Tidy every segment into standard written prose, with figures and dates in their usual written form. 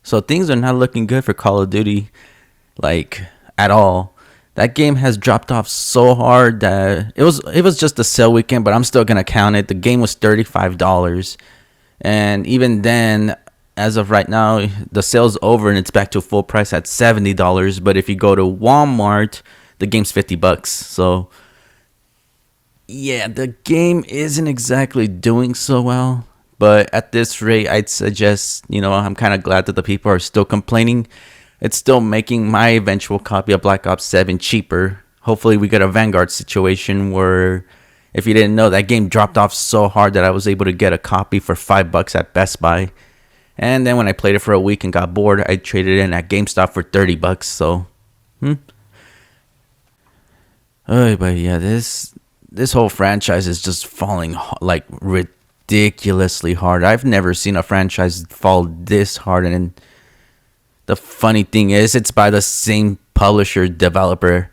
So things are not looking good for Call of Duty, like at all. That game has dropped off so hard that it was just a sale weekend, but I'm still gonna count it. The game was $35, and even then, as of right now, the sale's over and it's back to full price at $70. But if you go to Walmart, the game's $50. So yeah, the game isn't exactly doing so well. But at this rate, I'd suggest, I'm kind of glad that the people are still complaining. It's still making my eventual copy of Black Ops 7 cheaper. Hopefully, we get a Vanguard situation where, if you didn't know, that game dropped off so hard that I was able to get a copy for $5 at Best Buy. And then when I played it for a week and got bored, I traded it in at GameStop for $30. So, oh, but yeah, this whole franchise is just falling like ridiculously hard. I've never seen a franchise fall this hard, and the funny thing is, it's by the same publisher developer.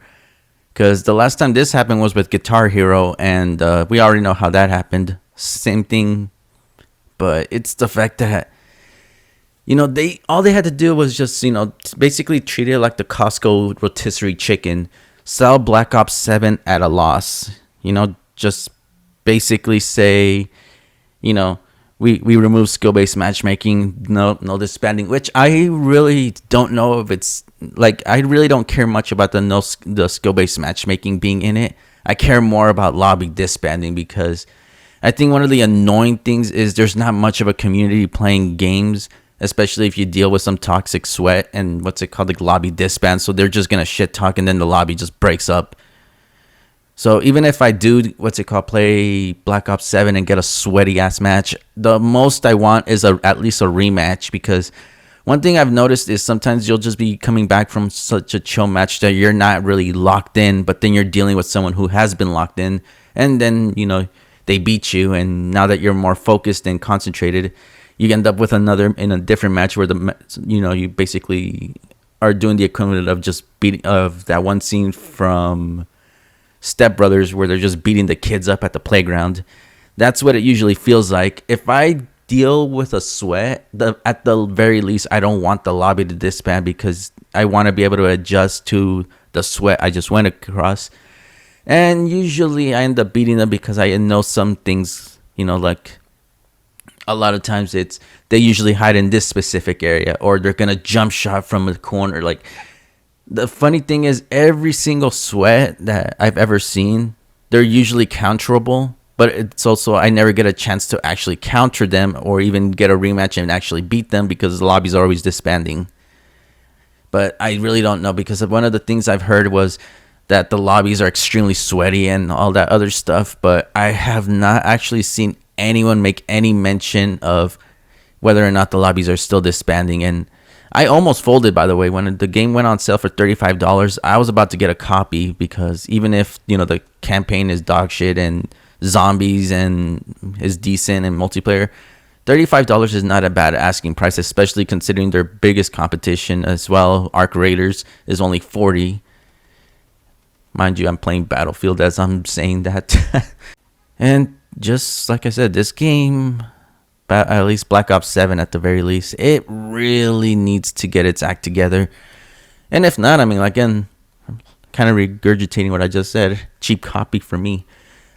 Because the last time this happened was with Guitar Hero, and we already know how that happened. Same thing, but it's the fact that all they had to do was just basically treat it like the Costco rotisserie chicken, sell Black Ops 7 at a loss. Just basically say, we remove skill-based matchmaking, no disbanding, which I really don't know if it's like, I really don't care much about the skill-based matchmaking being in it. I care more about lobby disbanding, because I think one of the annoying things is there's not much of a community playing games, especially if you deal with some toxic sweat and like lobby disband. So they're just gonna shit talk and then the lobby just breaks up. So even if I do play Black Ops 7 and get a sweaty ass match, the most I want is at least a rematch, because one thing I've noticed is sometimes you'll just be coming back from such a chill match that you're not really locked in, but then you're dealing with someone who has been locked in, and then they beat you, and now that you're more focused and concentrated, you end up with another in a different match where you basically are doing the equivalent of just beating of that one scene from Step Brothers where they're just beating the kids up at the playground. That's what it usually feels like. If I deal with a sweat, at the very least, I don't want the lobby to disband, because I want to be able to adjust to the sweat I just went across. And usually I end up beating them because I know some things, like a lot of times they usually hide in this specific area, or they're gonna jump shot from the corner. Like, the funny thing is, every single sweat that I've ever seen, they're usually counterable, but it's also, I never get a chance to actually counter them or even get a rematch and actually beat them, because the lobbies are always disbanding. But I really don't know, because one of the things I've heard was that the lobbies are extremely sweaty and all that other stuff, but I have not actually seen anyone make any mention of whether or not the lobbies are still disbanding. And I almost folded, by the way, when the game went on sale for $35. I was about to get a copy, because even if the campaign is dog shit and zombies and is decent and multiplayer, $35 is not a bad asking price, especially considering their biggest competition as well, Arc Raiders, is only $40. Mind you, I'm playing Battlefield as I'm saying that. And just like I said, this game, at least Black Ops 7 at the very least, it really needs to get its act together. And if not, again, I'm kind of regurgitating what I just said. Cheap copy for me.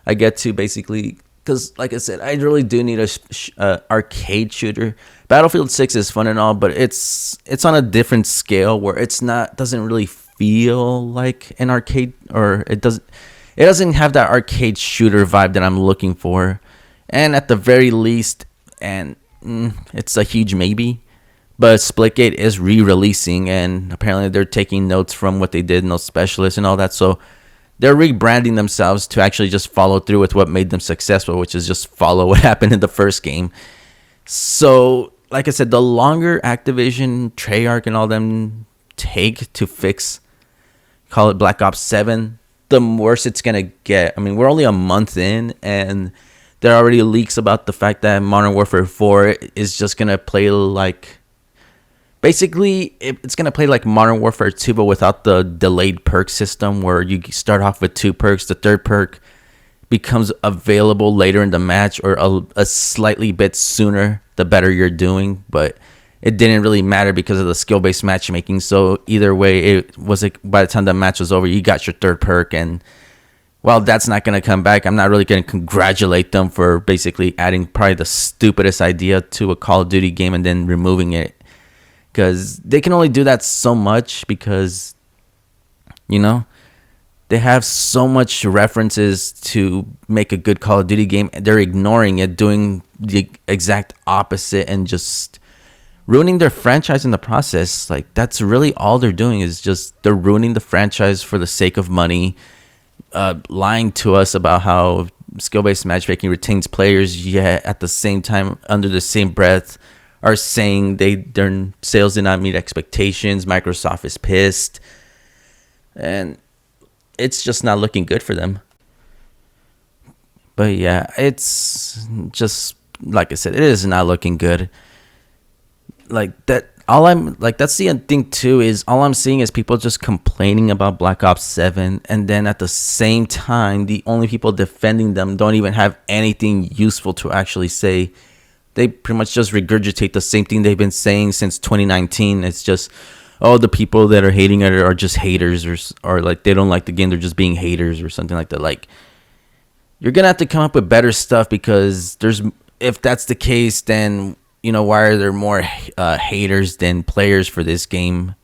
I get to basically, because like I said, I really do need a arcade shooter. Battlefield 6 is fun and all, but it's on a different scale where doesn't really feel like an arcade, or it doesn't have that arcade shooter vibe that I'm looking for. And at the very least, and it's a huge maybe, but Splitgate is re-releasing, and apparently they're taking notes from what they did in those specialists and all that. So they're rebranding themselves to actually just follow through with what made them successful, which is just follow what happened in the first game. So, like I said, the longer Activision, Treyarch, and all them take to fix, call it Black Ops 7, the worse it's going to get. We're only a month in, and there are already leaks about the fact that Modern Warfare 4 is just going to play like... Basically, it's going to play like Modern Warfare 2, but without the delayed perk system where you start off with 2 perks. The third perk becomes available later in the match, or a slightly bit sooner, the better you're doing. But it didn't really matter because of the skill-based matchmaking. So either way, it was like by the time the match was over, you got your third perk, and while that's not going to come back, I'm not really going to congratulate them for basically adding probably the stupidest idea to a Call of Duty game and then removing it, because they can only do that so much because, you know, they have so much references to make a good Call of Duty game. They're ignoring it, doing the exact opposite, and just ruining their franchise in the process. Like, that's really all they're doing, is just they're ruining the franchise for the sake of money, lying to us about how skill-based matchmaking retains players, yet at the same time, under the same breath, are saying their sales did not meet expectations. Microsoft is pissed, and it's just not looking good for them. But yeah, it's just like I said, it is not looking good. Like that, all I'm like, that's the thing too, is all I'm seeing is people just complaining about Black Ops 7, and then at the same time, the only people defending them don't even have anything useful to actually say. They pretty much just regurgitate the same thing they've been saying since 2019. It's just, oh, the people that are hating it are just haters, or like they don't like the game, they're just being haters or something like that. Like, you're gonna have to come up with better stuff, because if that's the case, then, you know, why are there more haters than players for this game?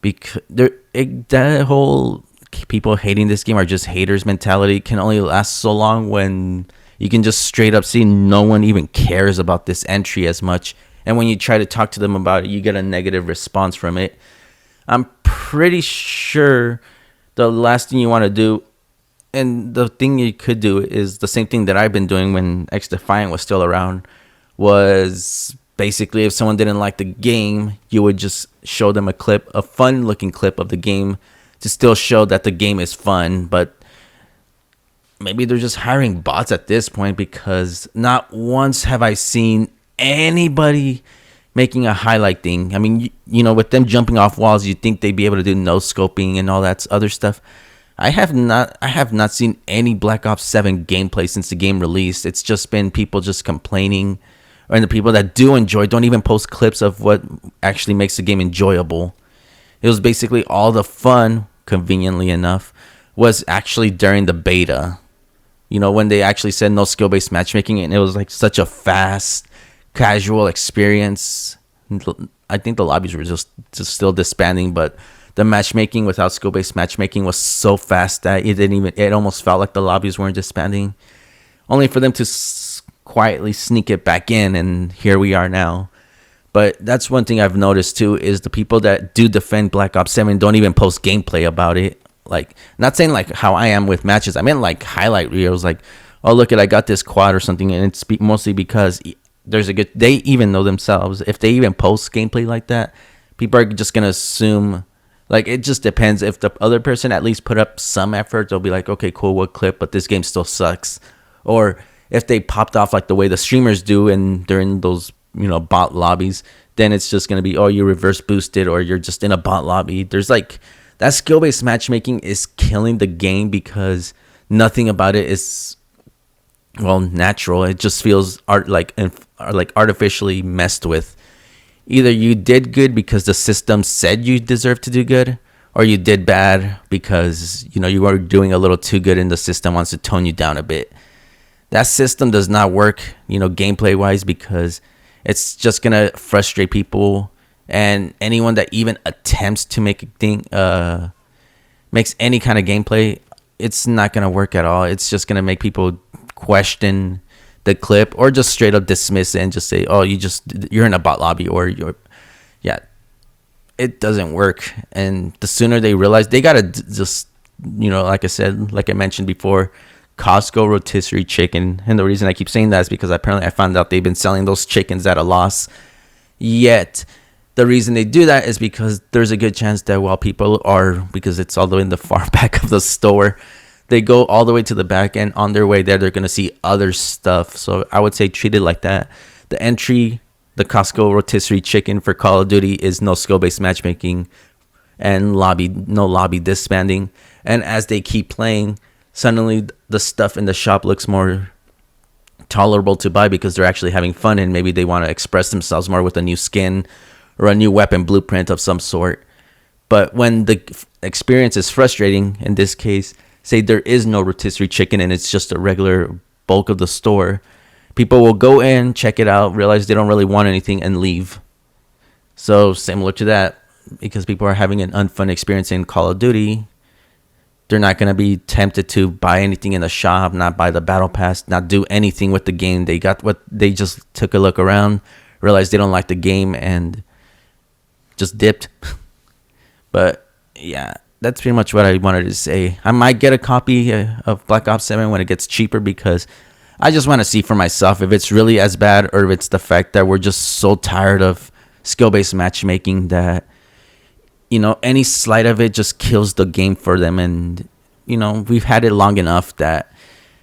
Because that whole people hating this game are just haters mentality can only last so long when you can just straight up see no one even cares about this entry as much. And when you try to talk to them about it, you get a negative response from it. I'm pretty sure the last thing you want to do, and the thing you could do, is the same thing that I've been doing when X Defiant was still around, was basically if someone didn't like the game, you would just show them a fun looking clip of the game to still show that the game is fun. But maybe they're just hiring bots at this point, because not once have I seen anybody making a highlight thing. I mean, you know, with them jumping off walls, you'd think they'd be able to do no scoping and all that other stuff. I have not seen any Black Ops 7 gameplay since the game released. It's just been people just complaining, and the people that do enjoy don't even post clips of what actually makes the game enjoyable. It was basically all the fun, conveniently enough, was actually during the beta. You know, when they actually said no skill-based matchmaking, and it was like such a fast, casual experience. I think the lobbies were just still disbanding, but the matchmaking without skill-based matchmaking was so fast that it almost felt like the lobbies weren't disbanding, only for them to quietly sneak it back in, and here we are now. But that's one thing I've noticed too, is the people that do defend Black Ops 7 don't even post gameplay about it. Like, not saying like how I am with matches, I meant like highlight reels, like, oh, look at, I got this quad or something. And it's mostly because they even know themselves, if they even post gameplay like that, people are just gonna assume, like, it just depends. If the other person at least put up some effort, they'll be like, okay, cool, what clip, but this game still sucks. Or if they popped off like the way the streamers do, and they're in those, you know, bot lobbies, then it's just gonna be, oh, you reverse boosted, or you're just in a bot lobby. There's like, that skill-based matchmaking is killing the game, because nothing about it is, well, natural. It just feels artificially messed with. Either you did good because the system said you deserved to do good, or you did bad because, you know, you were doing a little too good and the system wants to tone you down a bit. That system does not work, you know, gameplay-wise, because it's just going to frustrate people. And anyone that even attempts to make a thing, makes any kind of gameplay, it's not going to work at all. It's just going to make people question the clip, or just straight up dismiss it and just say, oh, you're in a bot lobby, or yeah, it doesn't work. And the sooner they realize, they got to just, you know, like I mentioned before, Costco rotisserie chicken. And the reason I keep saying that is because apparently I found out they've been selling those chickens at a loss. Yet the reason they do that is because there's a good chance that while people are, because it's all the way in the far back of the store, they go all the way to the back, and on their way there, they're going to see other stuff. So I would say treat it like that. The entry, the Costco rotisserie chicken for Call of Duty, is no skill-based matchmaking and no lobby disbanding. And as they keep playing, suddenly the stuff in the shop looks more tolerable to buy because they're actually having fun and maybe they want to express themselves more with a new skin or a new weapon blueprint of some sort. But when the experience is frustrating, in this case, say there is no rotisserie chicken and it's just a regular bulk of the store, people will go in, check it out, realize they don't really want anything, and leave. So similar to that, because people are having an unfun experience in Call of Duty, they're not going to be tempted to buy anything in the shop, not buy the battle pass, not do anything with the game. They got what they just took a look around, realized they don't like the game, and just dipped. But yeah, that's pretty much what I wanted to say. I might get a copy of Black Ops 7 when it gets cheaper because I just want to see for myself if it's really as bad or if it's the fact that we're just so tired of skill-based matchmaking that, you know, any slight of it just kills the game for them. And, you know, we've had it long enough that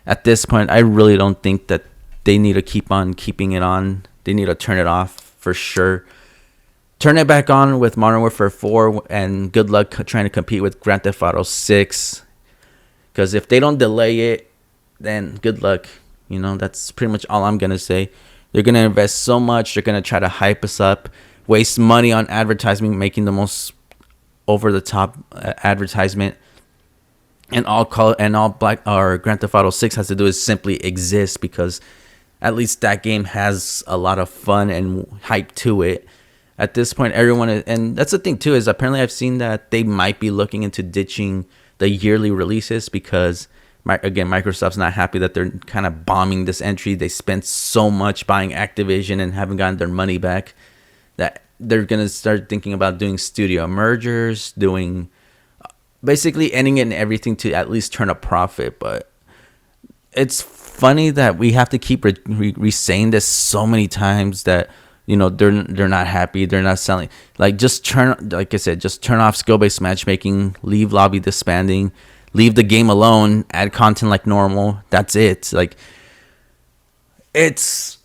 at this point, I really don't think that they need to keep on keeping it on. They need to turn it off for sure. Turn it back on with Modern Warfare 4 and good luck trying to compete with Grand Theft Auto 6. Because if they don't delay it, then good luck. You know, that's pretty much all I'm going to say. They're going to invest so much. They're going to try to hype us up, waste money on advertising, making the most over-the-top advertisement. And all Grand Theft Auto 6 has to do is simply exist because at least that game has a lot of fun and hype to it. At this point, everyone is, and that's the thing too, is apparently I've seen that they might be looking into ditching the yearly releases because, again, Microsoft's not happy that they're kind of bombing this entry. They spent so much buying Activision and haven't gotten their money back that they're going to start thinking about doing studio mergers, doing basically ending it and everything to at least turn a profit. But it's funny that we have to keep re-saying this so many times that, you know, they're not happy, they're not selling. Like, just like I said, just turn off skill-based matchmaking, leave lobby disbanding, leave the game alone, add content like normal. That's it. Like, it's,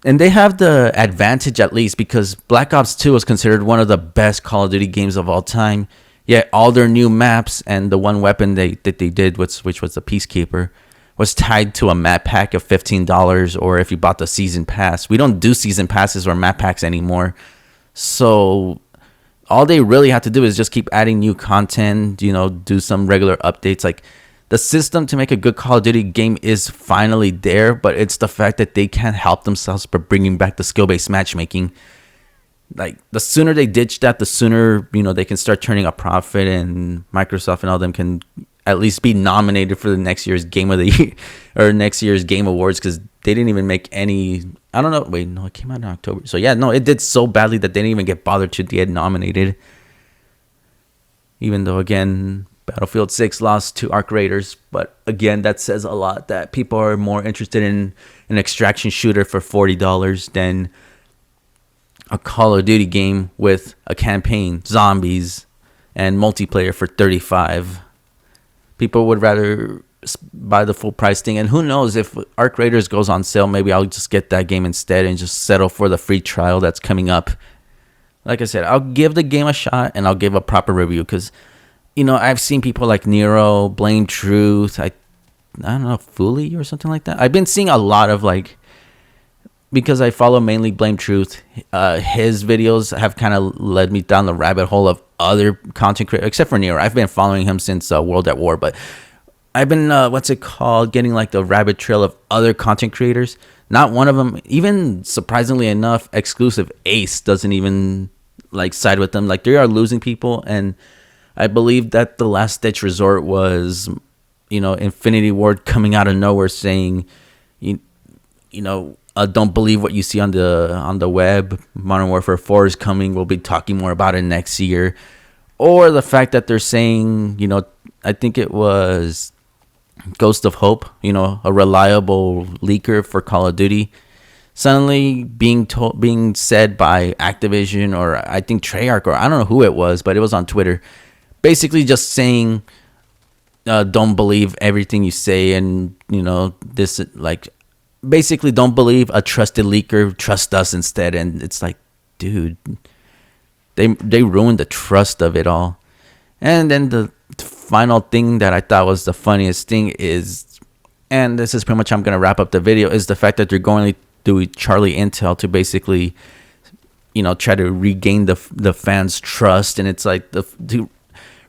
and they have the advantage at least because Black Ops 2 was considered one of the best Call of Duty games of all time. Yet all their new maps and the one weapon they did, which was the Peacekeeper, was tied to a map pack of $15, or if you bought the season pass. We don't do season passes or map packs anymore. So all they really have to do is just keep adding new content, you know, do some regular updates. Like, the system to make a good Call of Duty game is finally there, but it's the fact that they can't help themselves by bringing back the skill-based matchmaking. Like, the sooner they ditch that, the sooner, you know, they can start turning a profit, and Microsoft and all them can at least be nominated for the next year's Game of the Year or next year's Game Awards, because they didn't even make any. I don't know. Wait, no, it came out in October. So yeah, no, it did so badly that they didn't even get bothered to get nominated. Even though, again, Battlefield 6 lost to Arc Raiders, but again, that says a lot that people are more interested in an extraction shooter for $40 than a Call of Duty game with a campaign, zombies, and multiplayer for $35. People would rather buy the full price thing. And who knows, if Arc Raiders goes on sale, maybe I'll just get that game instead and just settle for the free trial that's coming up. Like I said, I'll give the game a shot and I'll give a proper review because, you know, I've seen people like Nero, Blame Truth, I don't know, Fully or something like that. I've been seeing a lot of, like, because I follow mainly Blame Truth, his videos have kind of led me down the rabbit hole of other content creators, except for Nero. I've been following him since World at War, but I've been, getting like the rabbit trail of other content creators. Not one of them, even surprisingly enough, Exclusive Ace doesn't even like side with them. Like, they are losing people, and I believe that the last ditch resort was, you know, Infinity Ward coming out of nowhere saying, you know, don't believe what you see on the web. Modern Warfare 4 is coming. We'll be talking more about it next year. Or the fact that they're saying, you know, I think it was Ghost of Hope, you know, a reliable leaker for Call of Duty, suddenly being said by Activision, or I think Treyarch, or I don't know who it was, but it was on Twitter, basically just saying, don't believe everything you say, and, you know, this, like, basically don't believe a trusted leaker, trust us instead. And it's like, dude, they ruined the trust of it all. And then the final thing that I thought was the funniest thing is And this is pretty much how I'm going to wrap up the video, is the fact that they're going to do Charlie Intel to basically, try to regain the fans' trust. And it's like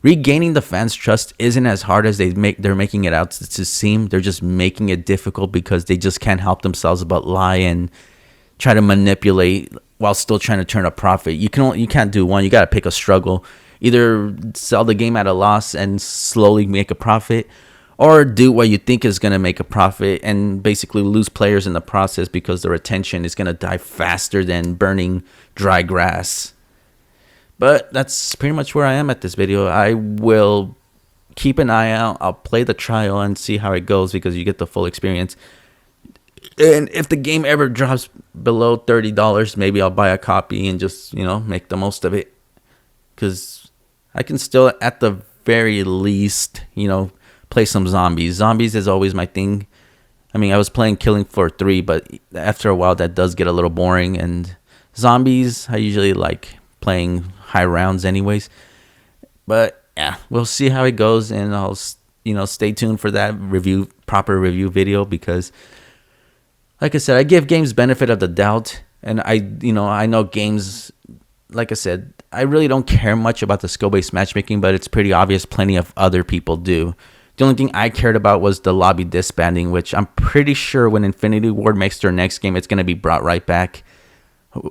regaining the fans' trust isn't as hard as they're making it out to seem. They're just making it difficult because they just can't help themselves but lie and try to manipulate while still trying to turn a profit. You can't do one. You got to pick a struggle. Either sell the game at a loss and slowly make a profit, or do what you think is going to make a profit and basically lose players in the process because their attention is going to die faster than burning dry grass. But that's pretty much where I am at this video. I will keep an eye out. I'll play the trial and see how it goes because you get the full experience. And if the game ever drops below $30, maybe I'll buy a copy and just, make the most of it. Because I can still, at the very least, play some zombies. Zombies is always my thing. I mean, I was playing Killing Floor 3, but after a while that does get a little boring. And zombies, I usually like playing high rounds anyways. But yeah, we'll see how it goes, and I'll stay tuned for that proper review video, because like I said, I give games benefit of the doubt, and I know games, like I said, I really don't care much about the skill-based matchmaking, but it's pretty obvious plenty of other people do. The only thing I cared about was the lobby disbanding, which I'm pretty sure when Infinity Ward makes their next game, it's going to be brought right back.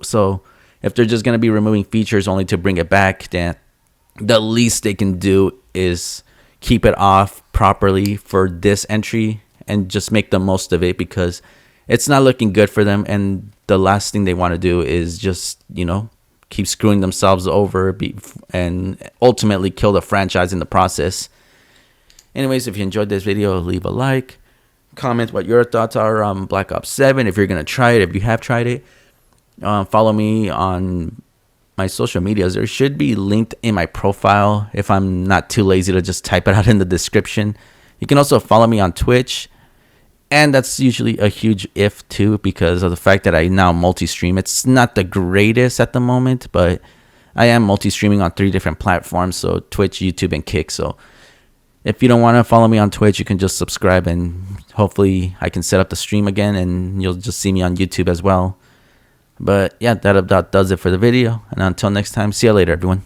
So if they're just going to be removing features only to bring it back, then the least they can do is keep it off properly for this entry and just make the most of it, because it's not looking good for them. And the last thing they want to do is just, keep screwing themselves over and ultimately kill the franchise in the process. Anyways, if you enjoyed this video, leave a like, comment what your thoughts are on Black Ops 7, if you're going to try it, if you have tried it. Follow me on my social medias. There should be linked in my profile if I'm not too lazy to just type it out in the description. You can also follow me on Twitch, and that's usually a huge if too, because of the fact that I now multi-stream. It's not the greatest at the moment, but I am multi-streaming on 3 different platforms, so Twitch, YouTube, and Kick. So if you don't want to follow me on Twitch, you can just subscribe, and hopefully I can set up the stream again and you'll just see me on YouTube as well. But yeah, that about does it for the video. And until next time, see you later, everyone.